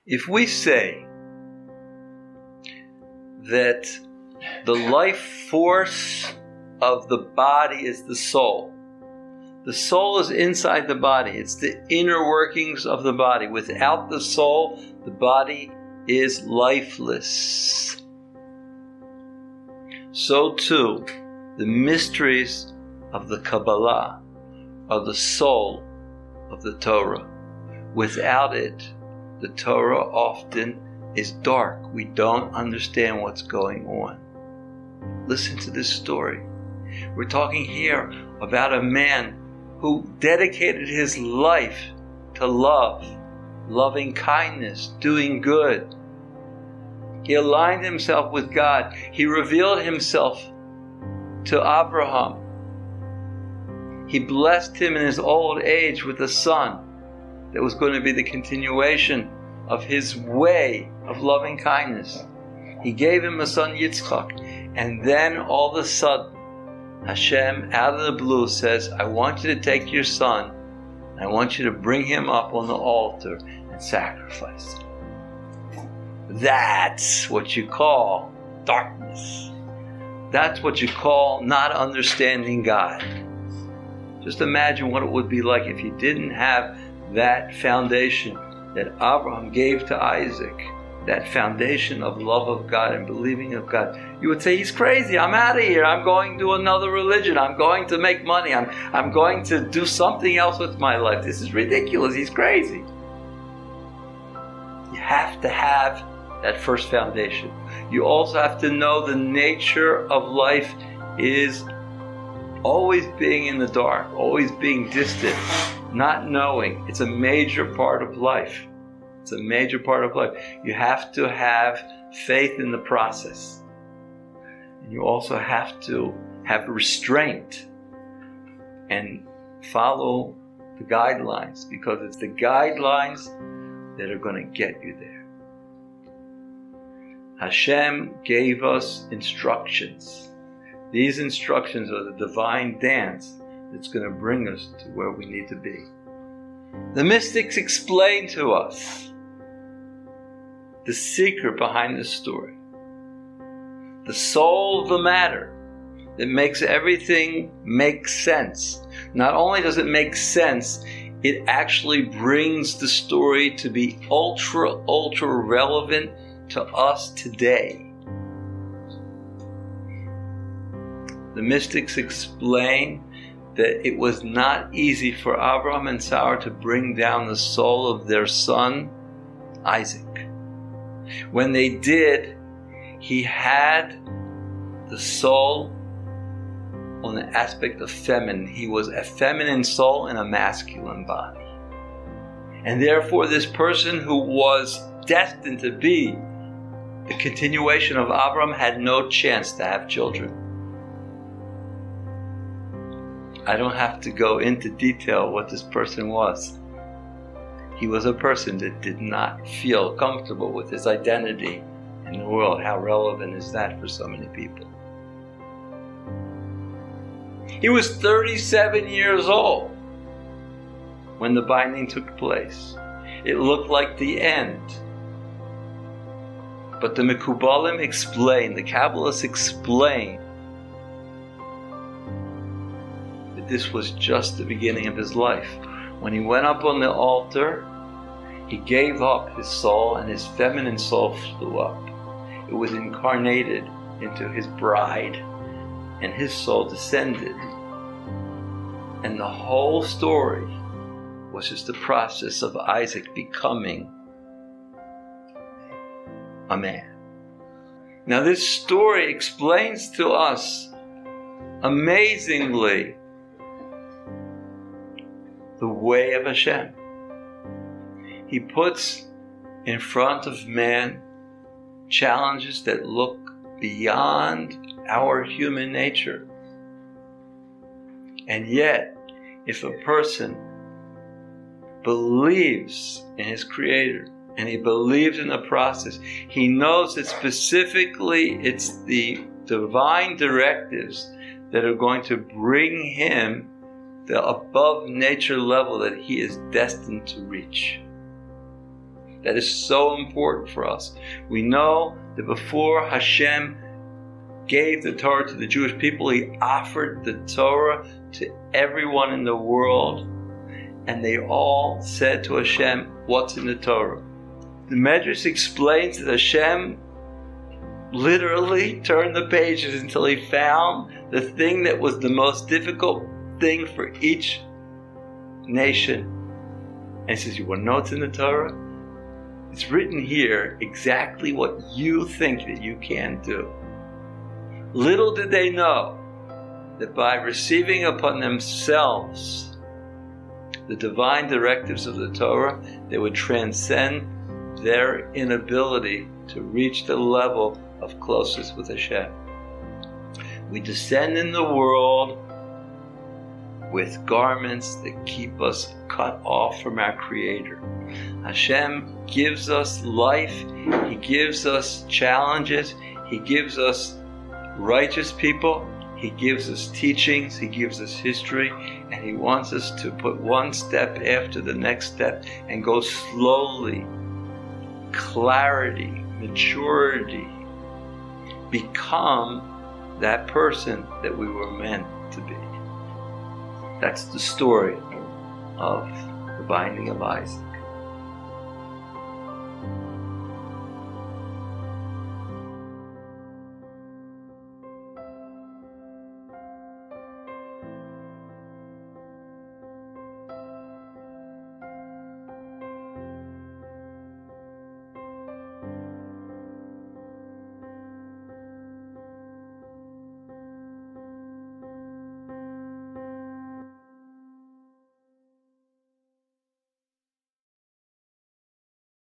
If we say that the life force of the body is the soul is inside the body. It's the inner workings of the body. Without the soul, the body is lifeless. So too, the mysteries of the Kabbalah are the soul of the Torah. Without it, the Torah often is dark. We don't understand what's going on. Listen to this story. We're talking here about a man who dedicated his life to love, loving kindness, doing good. He aligned himself with God. He revealed himself to Abraham. He blessed him in his old age with a son that was going to be the continuation of his way of loving kindness. He gave him a son, Yitzchak, and then all of a sudden, Hashem, out of the blue, says, I want you to take your son, and I want you to bring him up on the altar and sacrifice him. That's what you call darkness. That's what you call not understanding God. Just imagine what it would be like if you didn't have that foundation that Abraham gave to Isaac, that foundation of love of God and believing of God. You would say, he's crazy, I'm out of here, I'm going to another religion, I'm going to make money, I'm going to do something else with my life. This is ridiculous, he's crazy. You have to have that first foundation. You also have to know the nature of life is always being in the dark, always being distant, not knowing. It's a major part of life. It's a major part of life. You have to have faith in the process. And you also have to have restraint and follow the guidelines, because it's the guidelines that are going to get you there. Hashem gave us instructions. These instructions are the divine dance that's going to bring us to where we need to be. The mystics explain to us the secret behind this story. The soul of the matter that makes everything make sense. Not only does it make sense, it actually brings the story to be ultra relevant to us today. The mystics explain that it was not easy for Abraham and Sarah to bring down the soul of their son, Isaac. When they did, he had the soul on the aspect of feminine. He was a feminine soul in a masculine body. And therefore this person who was destined to be the continuation of Abraham had no chance to have children. I don't have to go into detail what this person was. He was a person that did not feel comfortable with his identity in the world. How relevant is that for so many people? He was 37 years old when the binding took place. It looked like the end. But the Mekubalim explain, the Kabbalists explain, that this was just the beginning of his life. When he went up on the altar, he gave up his soul and his feminine soul flew up. It was incarnated into his bride and his soul descended. And the whole story was just the process of Isaac becoming a man. Now this story explains to us amazingly the way of Hashem. He puts in front of man challenges that look beyond our human nature. And yet, if a person believes in his Creator and he believes in the process, he knows that specifically it's the divine directives that are going to bring him the above nature level that he is destined to reach. that is so important for us. We know that before Hashem gave the Torah to the Jewish people, He offered the Torah to everyone in the world, and they all said to Hashem, "What's in the Torah?" The Medrash explains that Hashem literally turned the pages until He found the thing that was the most difficult thing for each nation. And He says, "You want to know what's in the Torah? It's written here exactly what you think that you can do." Little did they know that by receiving upon themselves the divine directives of the Torah, they would transcend their inability to reach the level of closeness with Hashem. We descend in the world with garments that keep us cut off from our Creator. Hashem gives us life, He gives us challenges, He gives us righteous people, He gives us teachings, He gives us history, and He wants us to put one step after the next step and go slowly. Clarity, maturity, become that person that we were meant to be. That's the story of the binding of Isaac.